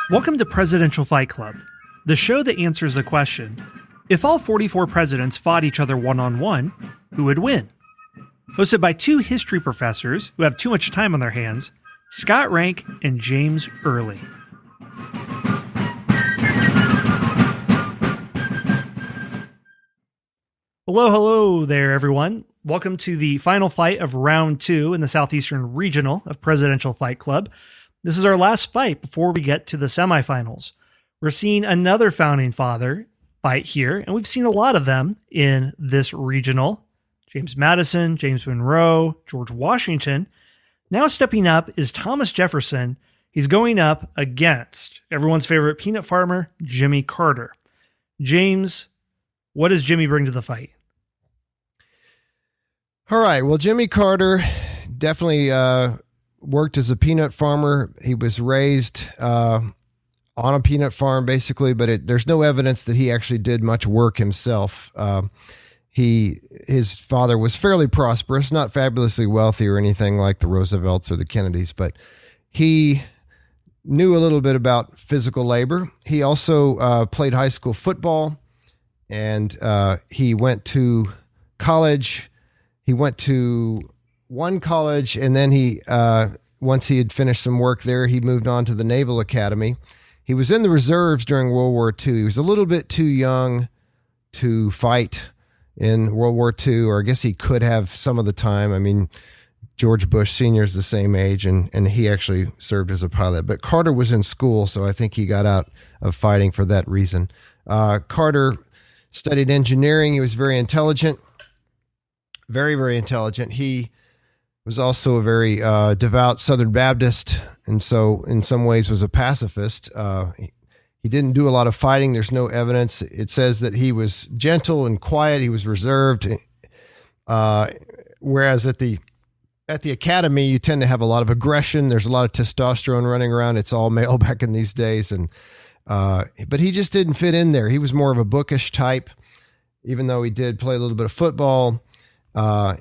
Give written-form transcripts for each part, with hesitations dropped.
Welcome to Presidential Fight Club, the show that answers the question, if all 44 presidents fought each other one-on-one, who would win? Hosted by two history professors who have too much time on their hands, Scott Rank and James Early. Hello there, everyone. Welcome to the final fight of round 2 in the Southeastern Regional of Presidential Fight Club. This is our last fight before we get to the semifinals. We're seeing another founding father fight here, and we've seen a lot of them in this regional. James Madison, James Monroe, George Washington. Now stepping up is Thomas Jefferson. He's going up against everyone's favorite peanut farmer, Jimmy Carter. James, what does Jimmy bring to the fight? All right. Well, Jimmy Carter definitely worked as a peanut farmer. He was raised on a peanut farm, basically, but there's no evidence that he actually did much work himself. His father was fairly prosperous, not fabulously wealthy or anything like the Roosevelts or the Kennedys, but he knew a little bit about physical labor. He also played high school football, and he went to college. He went to one college, and then once he had finished some work there, he moved on to the Naval Academy. He was in the reserves during World War II. He was a little bit too young to fight in World War II, or I guess he could have some of the time. I mean, George Bush Sr. is the same age, and he actually served as a pilot. But Carter was in school, so I think he got out of fighting for that reason. Carter studied engineering. He was very intelligent, very, very intelligent. He was also a very devout Southern Baptist, and so in some ways was a pacifist. He didn't do a lot of fighting. There's no evidence. It says that he was gentle and quiet. He was reserved. Whereas at the academy, you tend to have a lot of aggression. There's a lot of testosterone running around. It's all male back in these days. But he just didn't fit in there. He was more of a bookish type, even though he did play a little bit of football.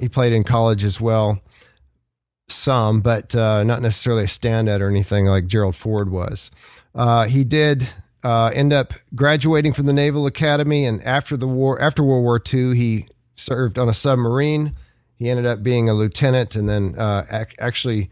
He played in college as well. Some, but not necessarily a standout or anything like Gerald Ford was. He did end up graduating from the Naval Academy, and after World War II, he served on a submarine. He ended up being a lieutenant, and then actually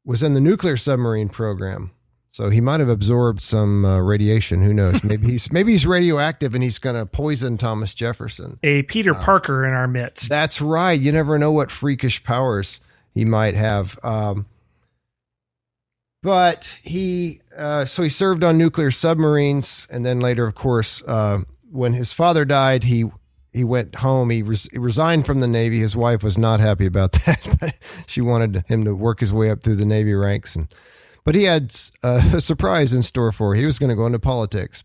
was in the nuclear submarine program. So he might have absorbed some radiation. Who knows? Maybe he's radioactive, and he's going to poison Thomas Jefferson. A Peter Parker in our midst. That's right. You never know what freakish powers he might have. But he served on nuclear submarines. And then later, of course, when his father died, he went home. He resigned from the Navy. His wife was not happy about that. But she wanted him to work his way up through the Navy ranks. But he had a surprise in store for him. He was going to go into politics.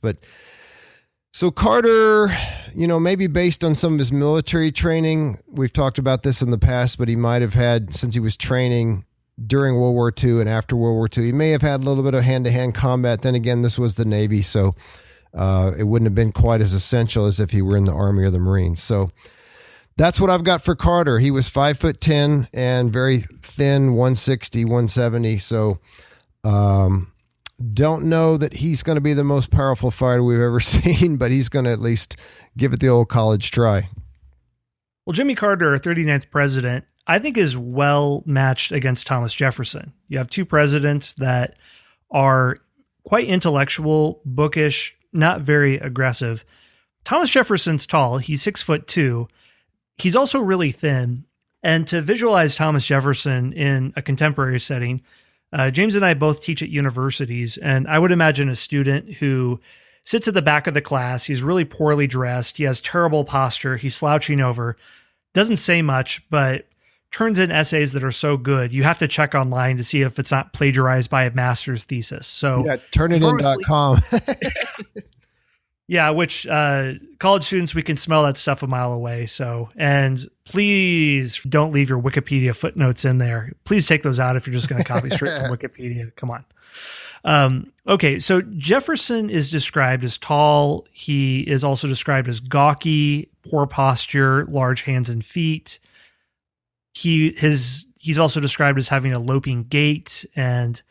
So Carter, maybe based on some of his military training, we've talked about this in the past, but he might have had, since he was training during World War II and after World War II, he may have had a little bit of hand-to-hand combat. Then again, this was the Navy, so it wouldn't have been quite as essential as if he were in the Army or the Marines. So that's what I've got for Carter. He was 5'10" and very thin, 160, 170. So don't know that he's going to be the most powerful fighter we've ever seen, but he's going to at least give it the old college try. Well, Jimmy Carter, our 39th president, I think is well matched against Thomas Jefferson. You have two presidents that are quite intellectual, bookish, not very aggressive. Thomas Jefferson's tall. He's 6'2". He's also really thin. And to visualize Thomas Jefferson in a contemporary setting, James and I both teach at universities, and I would imagine a student who sits at the back of the class. He's really poorly dressed. He has terrible posture. He's slouching over, doesn't say much, but turns in essays that are so good. You have to check online to see if it's not plagiarized by a master's thesis. So yeah, turnitin.com. Yeah, which college students, we can smell that stuff a mile away. So, and please don't leave your Wikipedia footnotes in there. Please take those out if you're just going to copy straight from Wikipedia. Come on. Okay, so Jefferson is described as tall. He is also described as gawky, poor posture, large hands and feet. He's also described as having a loping gait, and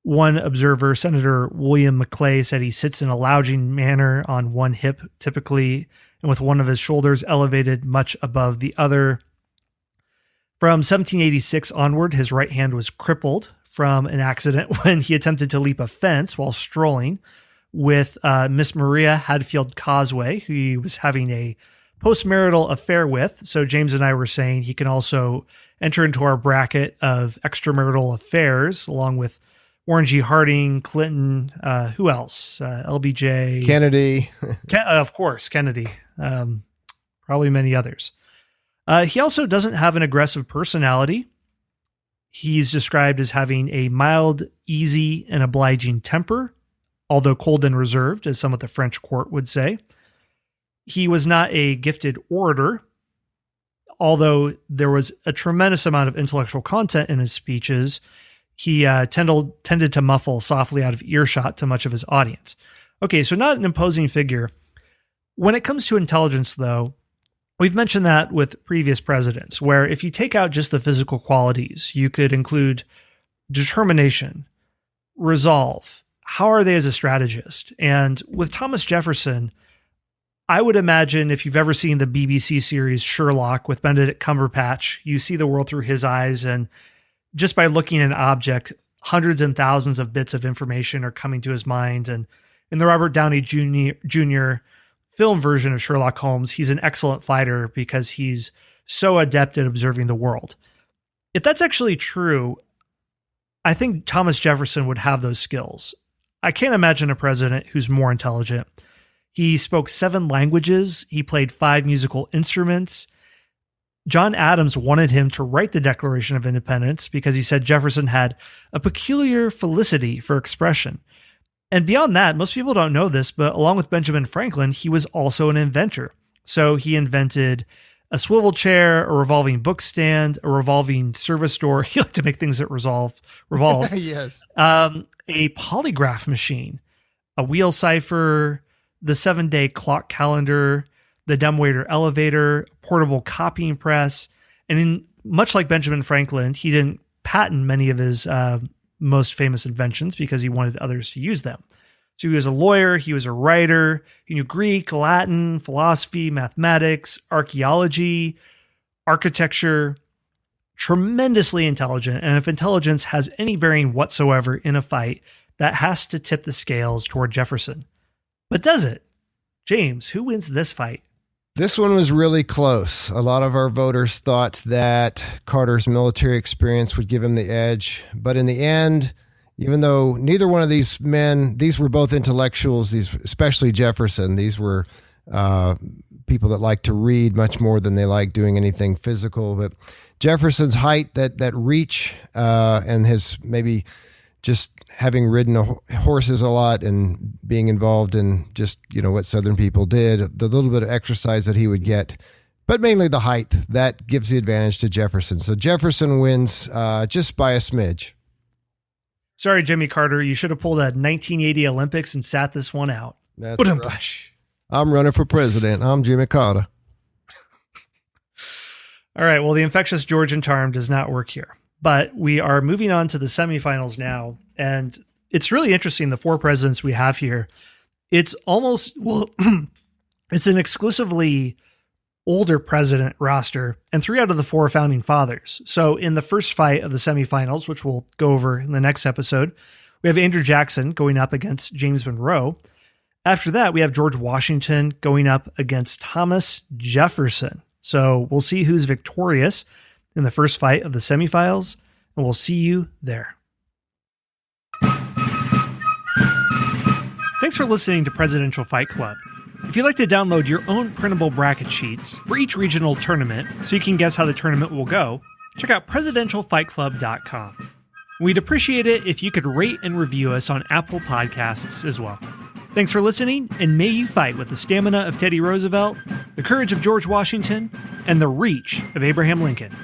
One observer, Senator William Maclay, said he sits in a lounging manner on one hip, typically, and with one of his shoulders elevated much above the other. From 1786 onward, his right hand was crippled from an accident when he attempted to leap a fence while strolling with Miss Maria Hadfield Causeway, who he was having a postmarital affair with. So James and I were saying he can also enter into our bracket of extramarital affairs, along with Warren G. Harding, Clinton, who else? LBJ. Kennedy. Of course, Kennedy. Probably many others. He also doesn't have an aggressive personality. He's described as having a mild, easy, and obliging temper, although cold and reserved, as some of the French court would say. He was not a gifted orator, although there was a tremendous amount of intellectual content in his speeches. He tended to muffle softly out of earshot to much of his audience. Okay, so not an imposing figure. When it comes to intelligence, though, we've mentioned that with previous presidents, where if you take out just the physical qualities, you could include determination, resolve. How are they as a strategist? And with Thomas Jefferson, I would imagine if you've ever seen the BBC series Sherlock with Benedict Cumberbatch, you see the world through his eyes, and just by looking at an object, hundreds and thousands of bits of information are coming to his mind. And in the Robert Downey Jr. film version of Sherlock Holmes, he's an excellent fighter because he's so adept at observing the world. If that's actually true, I think Thomas Jefferson would have those skills. I can't imagine a president who's more intelligent. He spoke 7 languages. He played 5 musical instruments. John Adams wanted him to write the Declaration of Independence because he said Jefferson had a peculiar felicity for expression. And beyond that, most people don't know this, but along with Benjamin Franklin, he was also an inventor. So he invented a swivel chair, a revolving book stand, a revolving service door. He liked to make things that revolve. Yes. A polygraph machine, a wheel cipher, the 7-day clock calendar, the dumbwaiter elevator, portable copying press. And much like Benjamin Franklin, he didn't patent many of his most famous inventions because he wanted others to use them. So he was a lawyer, he was a writer, he knew Greek, Latin, philosophy, mathematics, archaeology, architecture, tremendously intelligent. And if intelligence has any bearing whatsoever in a fight, that has to tip the scales toward Jefferson. But does it? James, who wins this fight? This one was really close. A lot of our voters thought that Carter's military experience would give him the edge. But in the end, even though neither one of these men, these were both intellectuals, especially Jefferson, these were people that like to read much more than they like doing anything physical. But Jefferson's height, that reach, and his maybe just having ridden horses a lot and being involved in just, what Southern people did, the little bit of exercise that he would get, but mainly the height, that gives the advantage to Jefferson. So Jefferson wins just by a smidge. Sorry, Jimmy Carter, you should have pulled a 1980 Olympics and sat this one out. That's right. I'm running for president. I'm Jimmy Carter. All right, well, the infectious Georgian charm does not work here. But we are moving on to the semifinals now, and it's really interesting, the 4 presidents we have here. It's almost, it's an exclusively older president roster, and 3 out of the 4 founding fathers. So in the first fight of the semifinals, which we'll go over in the next episode, we have Andrew Jackson going up against James Monroe. After that, we have George Washington going up against Thomas Jefferson. So we'll see who's victorious in the first fight of the semifinals, and we'll see you there. Thanks for listening to Presidential Fight Club. If you'd like to download your own printable bracket sheets for each regional tournament so you can guess how the tournament will go, check out presidentialfightclub.com. We'd appreciate it if you could rate and review us on Apple Podcasts as well. Thanks for listening, and may you fight with the stamina of Teddy Roosevelt, the courage of George Washington, and the reach of Abraham Lincoln.